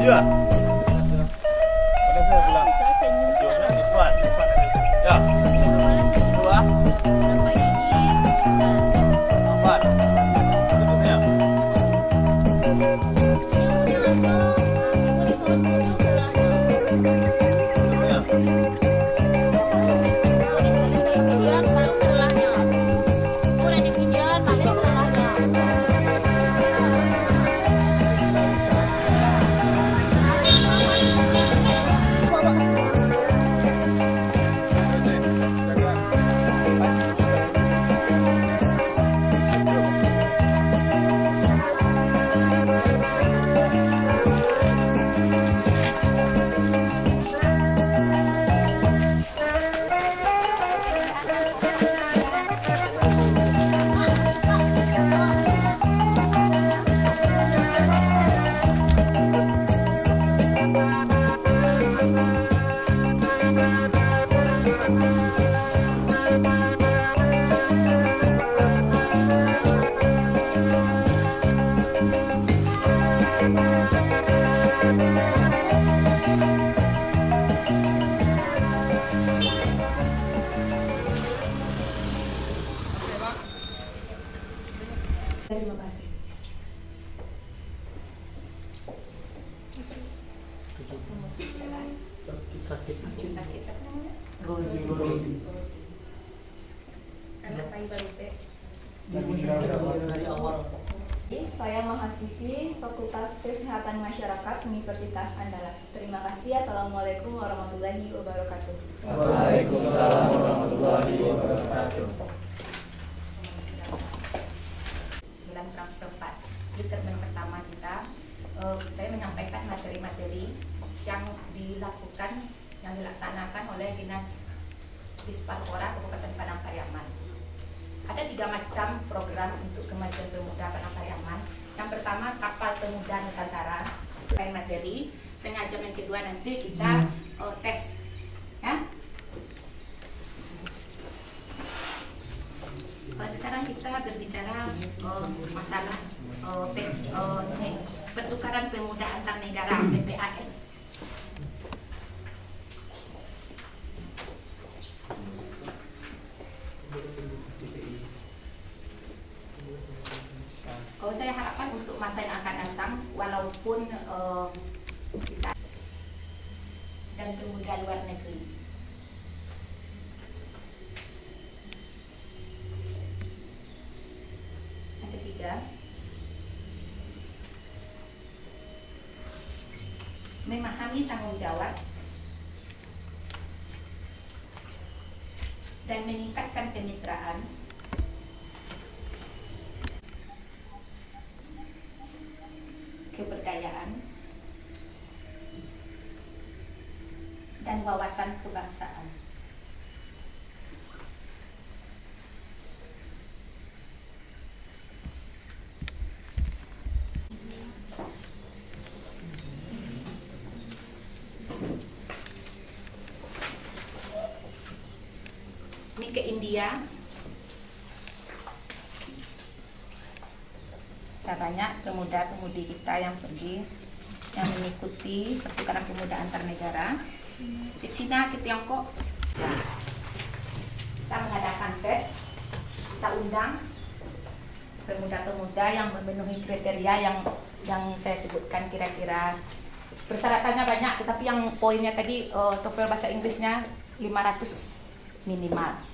Iya. Pada saya bilang. Tujuannya Irfan. Ya. Dua. Empat. Terusnya. Terima kasih. Sakit. Saya mahasiswi Fakultas Kesehatan Masyarakat Universitas Andalas. Terima kasih. Assalamualaikum warahmatullahi wabarakatuh. Waalaikumsalam warahmatullahi wabarakatuh. Transfer 4 di termen pertama kita, saya menyampaikan materi-materi yang dilaksanakan oleh Dinas Disparpora Kabupaten Padang Pariaman. Ada 3 macam program untuk kemajuan pemuda Padang Pariaman. Yang pertama, Kapal Pemuda Nusantara, materi. Setengah jam yang kedua nanti kita tes, ya. Sekarang kita berbicara masalah pertukaran pemuda antar negara PPAN. Saya harapkan untuk masa yang akan datang, walaupun kita dan pemuda luar negeri. Memahami tanggung jawab dan meningkatkan kemitraan kebudayaan dan wawasan kebangsaan. Ini ke India, banyak pemuda-pemudi kita yang pergi, yang mengikuti pertukaran pemuda antar negara. Di Cina, ke Tiongkok, kita mengadakan tes, kita undang pemuda-pemuda yang memenuhi kriteria yang saya sebutkan. Kira-kira persyaratannya banyak, tetapi yang poinnya tadi TOEFL bahasa Inggrisnya 500 minimal.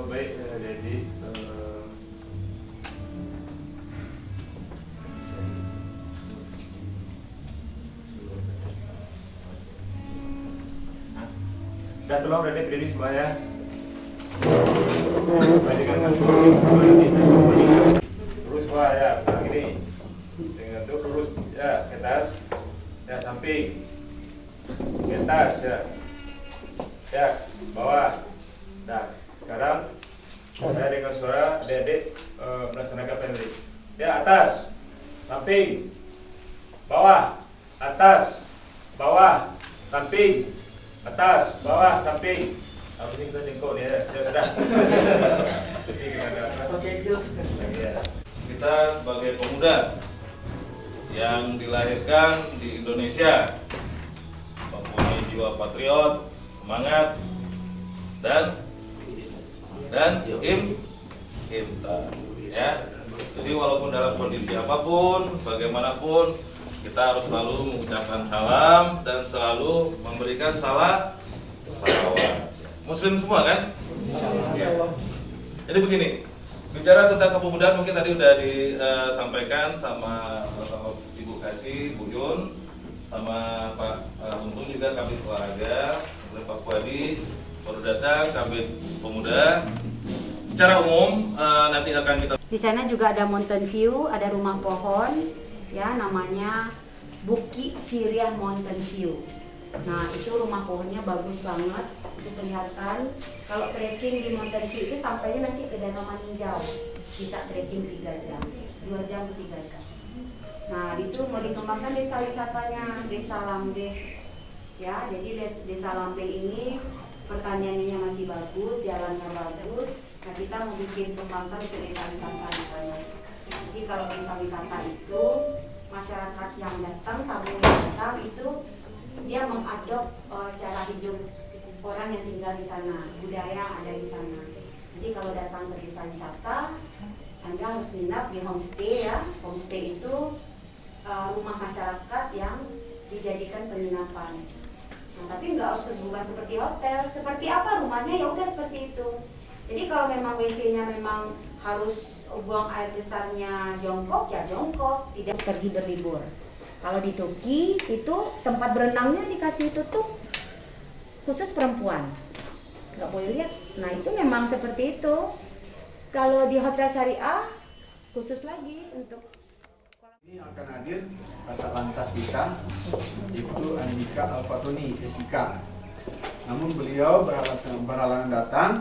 Baik, jadi dan tolong berdiri semua ya. Terus wah ya, begini. Dengan itu terus ya ke atas, ya samping, ke atas ya, bawah. Nah, sekarang saya dengan suara Dedek melaksanakan pendek. Ya, atas, samping, bawah, atas, bawah, samping, atas, bawah, samping. Habis ini kita jengkok nih ya, sudah. Kita sebagai pemuda yang dilahirkan di Indonesia mempunyai jiwa patriot, semangat dan intan ya. Jadi walaupun dalam kondisi apapun, bagaimanapun, kita harus selalu mengucapkan salam dan selalu memberikan salawat. Muslim semua kan? Jadi begini, bicara tentang kepemudaan mungkin tadi udah disampaikan sama Ibu Kasih, Bu Yun, sama Pak Untung juga Kabit Olahraga, Pak Puadi baru datang Kabit Pemuda. Secara umum nanti akan kita. Di sana juga ada mountain view, ada rumah pohon, ya namanya Bukit Siriah Mountain View. Nah itu rumah pohonnya bagus banget, itu kelihatan. Kalau trekking di Mountain View itu sampainya nanti ke Danau Maninjau, bisa trekking 3 jam, 2 jam 3 jam. Nah itu mau dikembangkan desa wisatanya, Desa Lambe. Ya, jadi Desa Lambe ini pertaniannya masih bagus, jalannya bagus. Nah kita mau bikin pembahasan ke desa wisata misalnya. Jadi kalau desa wisata itu masyarakat yang datang, tamu yang datang itu dia mengadop cara hidup orang yang tinggal di sana, budaya yang ada di sana. Jadi kalau datang ke desa wisata, Anda harus nginap di homestay ya. Homestay itu rumah masyarakat yang dijadikan penginapan. Nah, tapi nggak harus berubah seperti hotel. Seperti apa rumahnya ya udah seperti itu. Jadi kalau memang WC-nya memang harus buang air besarnya jongkok ya jongkok, tidak pergi berlibur. Kalau di Turki itu tempat berenangnya dikasih tutup khusus perempuan, nggak boleh lihat. Nah itu memang seperti itu. Kalau di hotel syariah khusus lagi untuk. Ini akan hadir Kasat Lantas kita, itu Andika Alfatoni, SIK. Namun beliau berhalangan datang,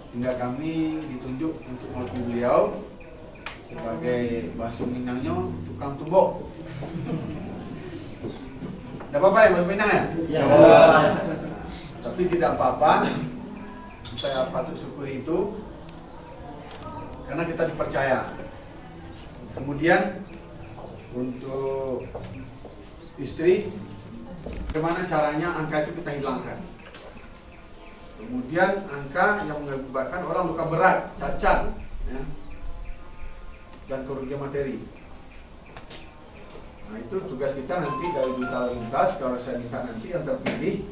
sehingga kami ditunjuk untuk mewakili beliau sebagai bahasa Minangnya tukang tumbok. Tidak apa-apa ya bahasa Minang ya? Ya. Tapi tidak apa-apa, saya patut syukuri itu karena kita dipercaya. Kemudian untuk istri, bagaimana caranya angka itu kita hilangkan. Kemudian angka yang mengakibatkan orang luka berat, cacat, ya, dan kerugian materi. Nah itu tugas kita nanti dari Duta Lalu Lintas. Kalau saya minta nanti yang terpilih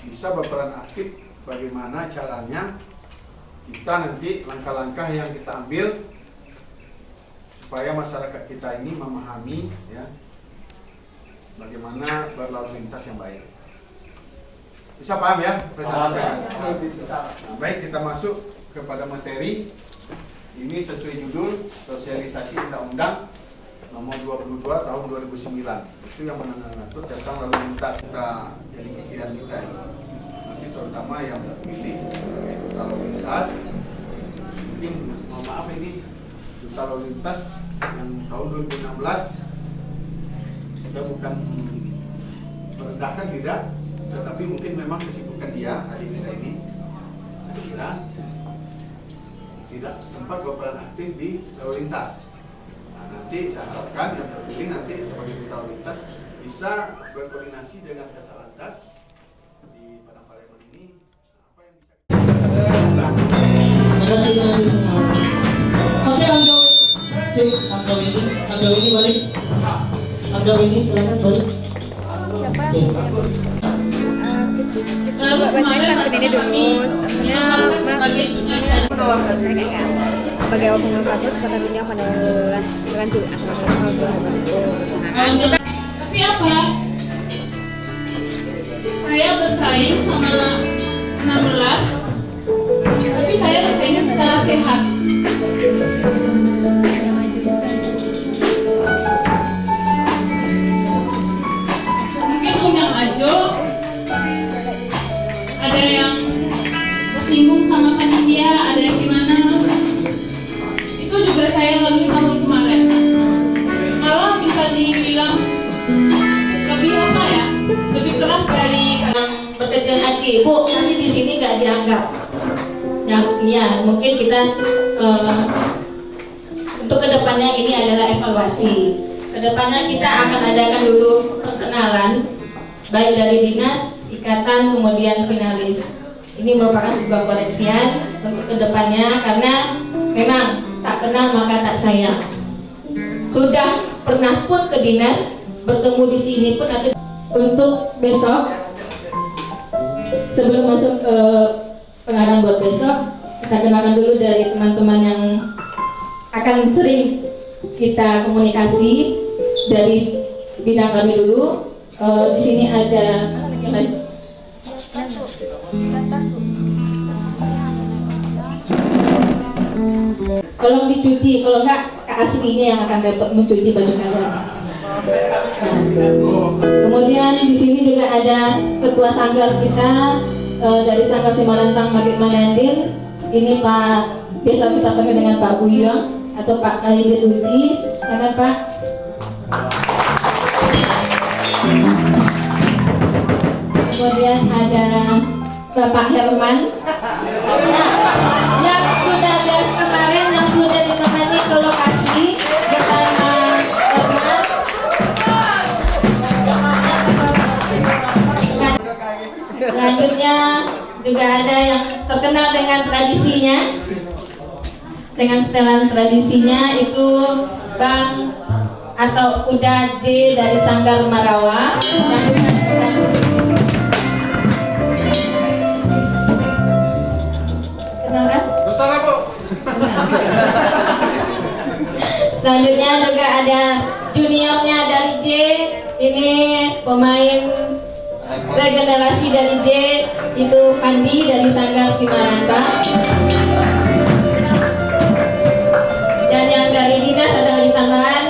bisa berperan aktif bagaimana caranya kita nanti langkah-langkah yang kita ambil supaya masyarakat kita ini memahami ya bagaimana berlalu lintas yang baik. Bisa paham ya? Nah, baik, kita masuk kepada materi. Ini sesuai judul Sosialisasi Undang-Undang Nomor 22 Tahun 2009. Itu yang mengatur tentang lalu lintas kita jadi pikiran kita ini. Nanti terutama yang terpilih sebagai Duta Lalu Lintas. Mungkin mohon maaf ini Duta Lalu Lintas yang tahun 2016. Saya bukan merendahkan tidak, tetapi mungkin memang kesibukan dia hari ini kira tidak sempat berperan aktif di lalu lintas. Nah, nanti saya harapkan yang terpilih nanti sebagai Duta Lalu Lintas bisa berkoordinasi dengan Kasat Lantas di Padang Pariaman ini. Apa yang bisa Oke, Angga ini balik. Angga ini silakan balik. Sebagai opung kampus kata dunia pada bulan tuh tapi apa? Saya bersaing sama 16, tapi saya bersaingnya secara sehat. Mungkin undang ajo, ada yang tersinggung sama panitia, ada yang gimana. Itu juga saya lalui tahun kemarin. Kalau bisa dibilang lebih berkecil hati, Bu, nanti di sini nggak dianggap. Ya, mungkin kita untuk kedepannya ini adalah evaluasi. Kedepannya kita akan adakan dulu perkenalan, baik dari dinas, ikatan, kemudian finalis. Ini merupakan sebuah koreksian untuk kedepannya, karena memang tak kenal maka tak sayang. Sudah pernah pun ke dinas, bertemu di sini pun ada. Untuk besok, sebelum masuk ke pengarahan buat besok, kita kenalkan dulu dari teman-teman yang akan sering kita komunikasi dari bidang kami dulu. Di sini ada tolong dicuci, kalau enggak Kak Aslinya yang akan dapat mencuci baju kalian. Kemudian di sini juga ada ketua sanggar kita dari Sanggar Simalantang Magid Manandin. Ini Pak, biasa kita panggil dengan Pak Buyong atau Pak Khalid Uji, silakan Pak. Kemudian ada Bapak Herman, yang sudah dari kemarin, yang sudah ditemani ke lokasi bersama Herman. Selanjutnya juga ada yang terkenal dengan tradisinya, dengan setelan tradisinya, itu Bang atau Uda J dari Sanggar Marawa. Kenalkan? Selanjutnya juga ada juniornya dari J, ini pemain regenerasi dari J, itu Pandi dari Sanggar Simaranta. Dan yang dari dinas ada lagi tambahan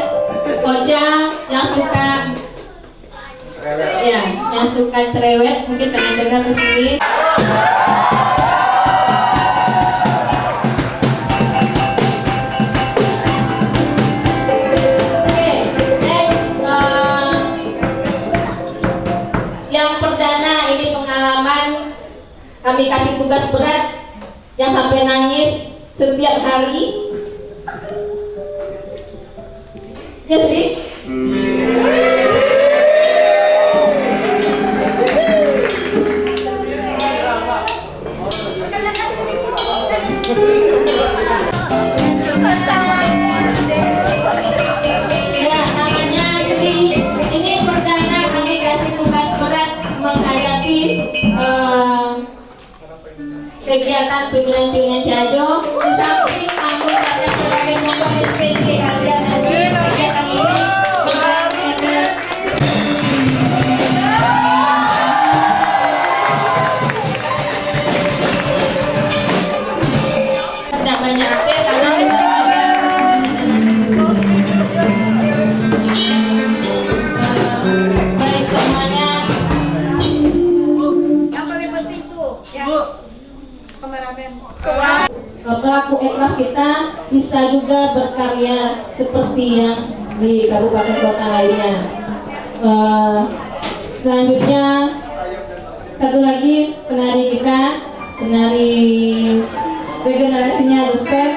Koja yang suka yang suka cerewet, mungkin kalian dengar di sini. Kami kasih tugas berat yang sampai nangis setiap hari. Ya sih? Ya, namanya sedih. Ini perdana kami kasih tugas berat menghadapi kegiatan pimpinan Junior Cianjur. Di samping tanggung jawab sebagai membuat SPG kalian nanti kegiatan ini tidak banyak aktif karena kita baik semuanya. Yang paling penting tuh ya. Pelaku ekraf kita bisa juga berkarya seperti yang di kabupaten kota lainnya. Selanjutnya satu lagi penari kita, penari regenerasinya Luster,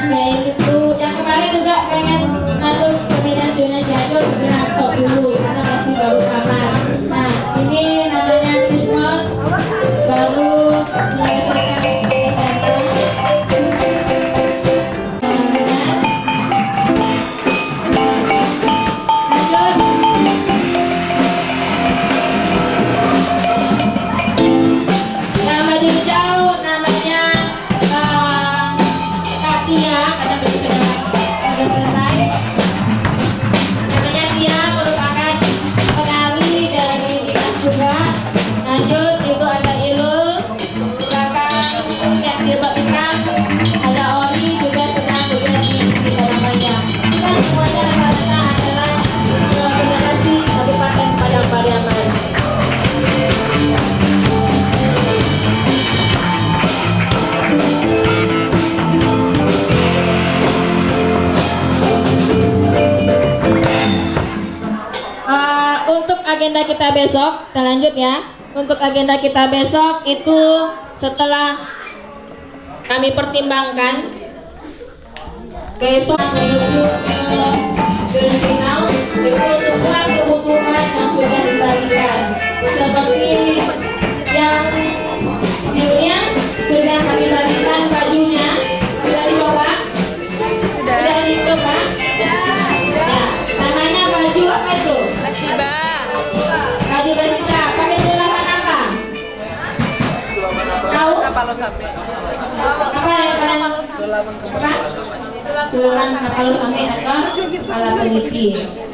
yaitu yang kemarin juga pengen masuk pemilihan Junior Cianjur, bilang stop dulu karena masih baru kamar. Nah, ini namanya Krismon, baru menyelesaikan SMA. Nama dia jauh, namanya Katia, karena begitu sudah selesai. Namanya dia merupakan penari dari dinas juga. Lanjut itu ada Ilul, merupakan yang jilbab hitam. Ada Oli juga sedang berada di sisi namanya. Dan semuanya rata-rata adalah generasi Kabupaten Padang Pariaman. Untuk agenda kita besok, kita lanjut ya. untuk agenda kita besok itu setelah kami pertimbangkan besok menuju ke final itu semua kebutuhan yang sudah dibagikan seperti yang junior sudah kami bagikan bajunya sudah dicoba ya, namanya baju apa itu? Baju Besiba pakai jelaman apa? Tahu? Apa yang kalian Sulaman kapal sampai atau kepala peneliti.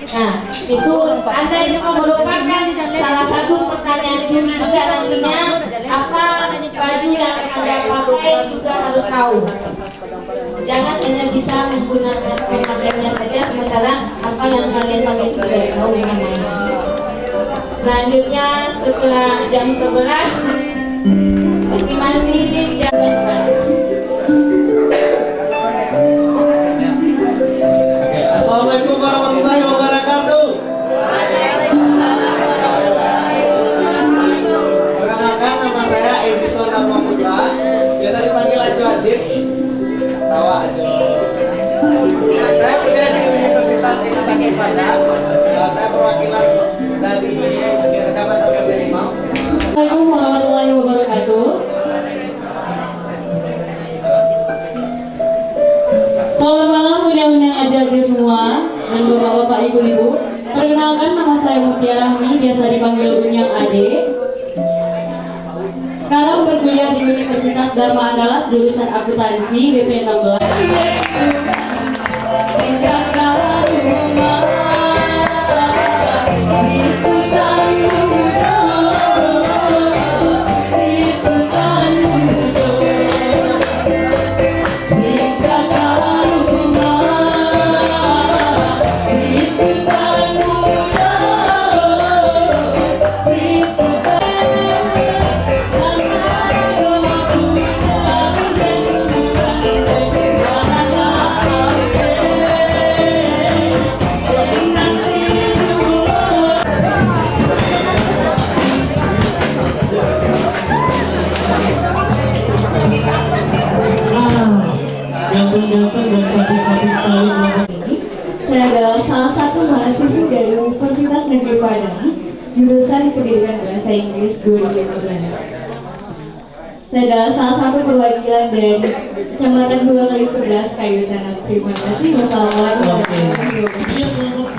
Nah, itu Anda itu merupakan salah satu pertanyaan juri juga nantinya, apa baju yang Anda pakai juga harus tahu. Jangan hanya bisa menggunakan pakaiannya saja, sementara apa yang kalian pakai sudah tahu dengan baik. Selanjutnya setelah jam 11 estimasi jam Assalamualaikum warahmatullahi wabarakatuh. Perkenalkan, nama saya Edison Dharma Putra, biasa dipanggil Ajo Adit. Tawa Ajo. Saya kuliah di Universitas Indonesia Kifada. Saya perwakilan dari Kecamatan Keberimau. Assalamualaikum warahmatullahi wabarakatuh. Selamat malam undang-undang ajar-ajar semua dan bapak-bapak ibu-ibu. Perkenalkan, nama saya Mutia Rahmi, biasa dipanggil Unyang Ade. Sekarang berkuliah di Universitas Dharma Andalas jurusan akuntansi BP 16. Saya adalah salah satu mahasiswi dari Universitas Negeri Padang, jurusan Pendidikan Bahasa Inggris 2015. Saya adalah salah satu perwakilan dari Kecamatan 2x11 Kayu Tanah. Terima kasih. Wassalamualaikum warahmatullahi wabarakatuh.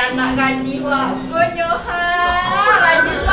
Anak Gandhi wah konyohan lanjut